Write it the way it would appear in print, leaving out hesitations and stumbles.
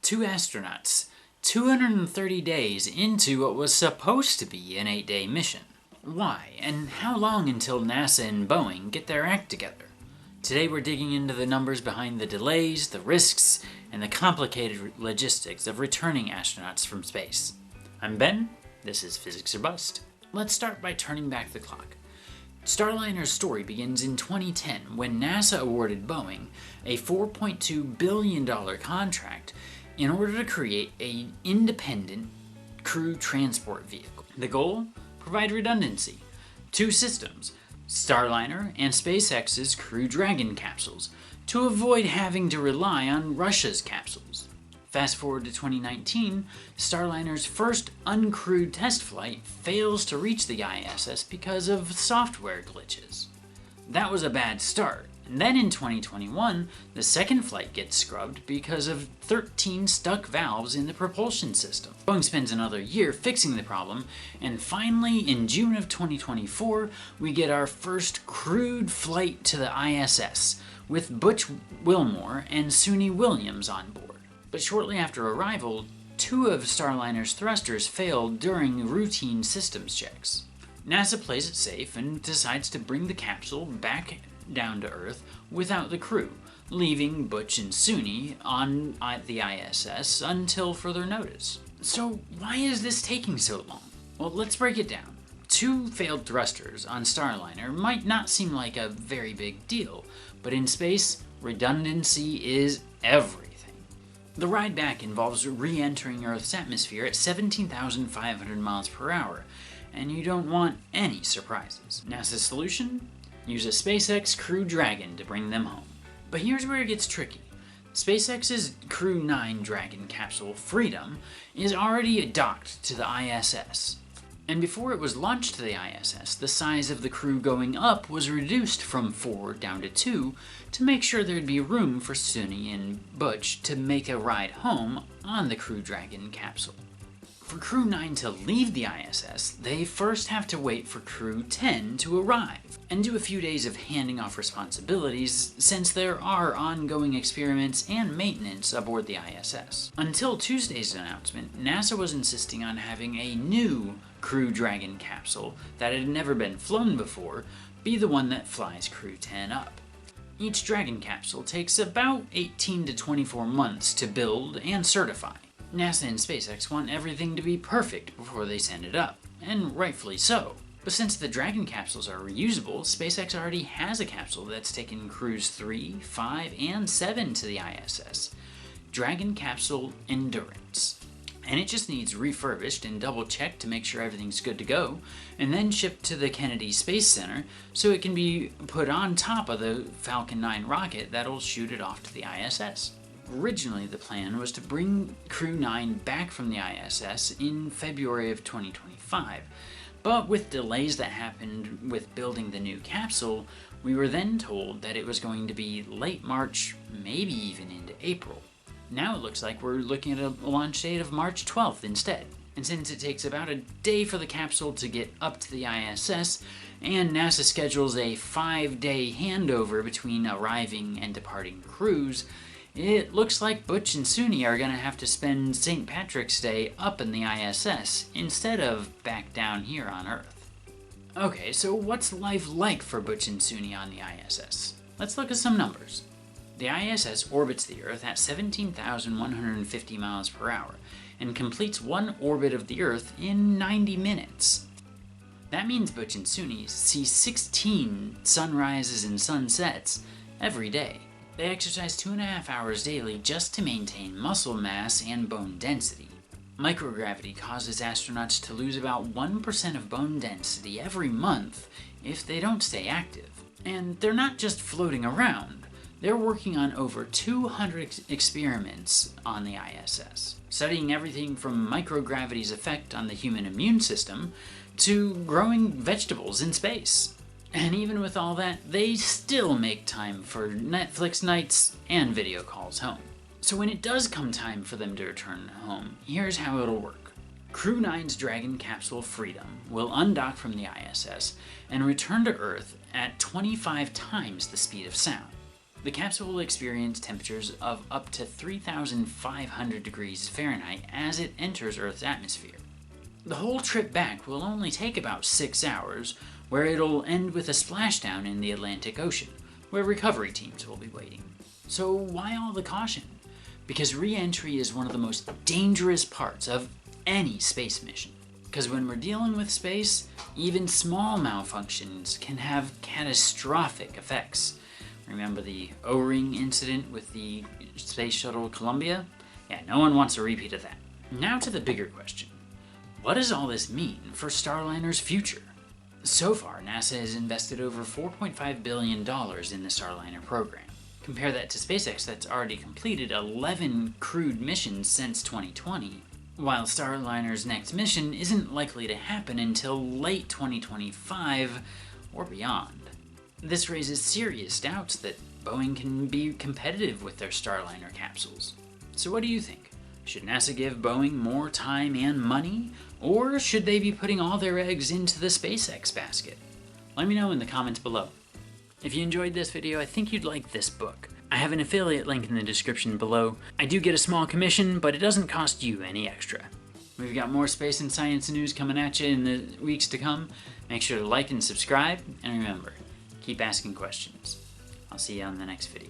Two astronauts, 230 days into what was supposed to be an 8-day mission. Why, and how long until NASA and Boeing get their act together? Today we're digging into the numbers behind the delays, the risks, and the complicated logistics of returning astronauts from space. I'm Ben, this is Physics or Bust. Let's start by turning back the clock. Starliner's story begins in 2010 when NASA awarded Boeing a $4.2 billion contract in order to create an independent crew transport vehicle. The goal? Provide redundancy. Two systems, Starliner and SpaceX's Crew Dragon capsules, to avoid having to rely on Russia's capsules. Fast forward to 2019, Starliner's first uncrewed test flight fails to reach the ISS because of software glitches. That was a bad start. And then in 2021, the second flight gets scrubbed because of 13 stuck valves in the propulsion system. Boeing spends another year fixing the problem, and finally in June of 2024, we get our first crewed flight to the ISS, with Butch Wilmore and Suni Williams on board. But shortly after arrival, two of Starliner's thrusters failed during routine systems checks. NASA plays it safe and decides to bring the capsule back down to Earth without the crew, leaving Butch and Suni on the ISS until further notice. So why is this taking so long? Well, let's break it down. Two failed thrusters on Starliner might not seem like a very big deal, but in space, redundancy is everything. The ride back involves re-entering Earth's atmosphere at 17,500 miles per hour, and you don't want any surprises. NASA's solution? Use a SpaceX Crew Dragon to bring them home. But here's where it gets tricky. SpaceX's Crew 9 Dragon capsule, Freedom, is already docked to the ISS. And before it was launched to the ISS, the size of the crew going up was reduced from 4 down to 2 to make sure there'd be room for Suni and Butch to make a ride home on the Crew Dragon capsule. For Crew 9 to leave the ISS, they first have to wait for Crew 10 to arrive, and do a few days of handing off responsibilities since there are ongoing experiments and maintenance aboard the ISS. Until Tuesday's announcement, NASA was insisting on having a new Crew Dragon capsule that had never been flown before be the one that flies Crew 10 up. Each Dragon capsule takes about 18 to 24 months to build and certify. NASA and SpaceX want everything to be perfect before they send it up, and rightfully so. But since the Dragon capsules are reusable, SpaceX already has a capsule that's taken Crews 3, 5, and 7 to the ISS, Dragon Capsule Endurance. And it just needs refurbished and double-checked to make sure everything's good to go, and then shipped to the Kennedy Space Center so it can be put on top of the Falcon 9 rocket that'll shoot it off to the ISS. Originally, the plan was to bring Crew 9 back from the ISS in February of 2025, but with delays that happened with building the new capsule, we were then told that it was going to be late March, maybe even into April. Now it looks like we're looking at a launch date of March 12th instead. And since it takes about a day for the capsule to get up to the ISS, and NASA schedules a 5-day handover between arriving and departing crews, it looks like Butch and Suni are going to have to spend St. Patrick's Day up in the ISS instead of back down here on Earth. Okay, so what's life like for Butch and Suni on the ISS? Let's look at some numbers. The ISS orbits the Earth at 17,150 miles per hour and completes one orbit of the Earth in 90 minutes. That means Butch and Suni see 16 sunrises and sunsets every day. They exercise 2.5 hours daily just to maintain muscle mass and bone density. Microgravity causes astronauts to lose about 1% of bone density every month if they don't stay active. And they're not just floating around. They're working on over 200 experiments on the ISS, studying everything from microgravity's effect on the human immune system to growing vegetables in space. And even with all that, they still make time for Netflix nights and video calls home. So when it does come time for them to return home, here's how it'll work. Crew 9's Dragon capsule Freedom will undock from the ISS and return to Earth at 25 times the speed of sound. The capsule will experience temperatures of up to 3,500 degrees Fahrenheit as it enters Earth's atmosphere. The whole trip back will only take about 6 hours, where it'll end with a splashdown in the Atlantic Ocean, where recovery teams will be waiting. So why all the caution? Because re-entry is one of the most dangerous parts of any space mission. Because when we're dealing with space, even small malfunctions can have catastrophic effects. Remember the O-ring incident with the Space Shuttle Columbia? Yeah, no one wants a repeat of that. Now to the bigger question. What does all this mean for Starliner's future? So far, NASA has invested over $4.5 billion in the Starliner program. Compare that to SpaceX that's already completed 11 crewed missions since 2020, while Starliner's next mission isn't likely to happen until late 2025 or beyond. This raises serious doubts that Boeing can be competitive with their Starliner capsules. So what do you think? Should NASA give Boeing more time and money, or should they be putting all their eggs into the SpaceX basket? Let me know in the comments below. If you enjoyed this video, I think you'd like this book. I have an affiliate link in the description below. I do get a small commission, but it doesn't cost you any extra. We've got more space and science news coming at you in the weeks to come. Make sure to like and subscribe, and remember, keep asking questions. I'll see you on the next video.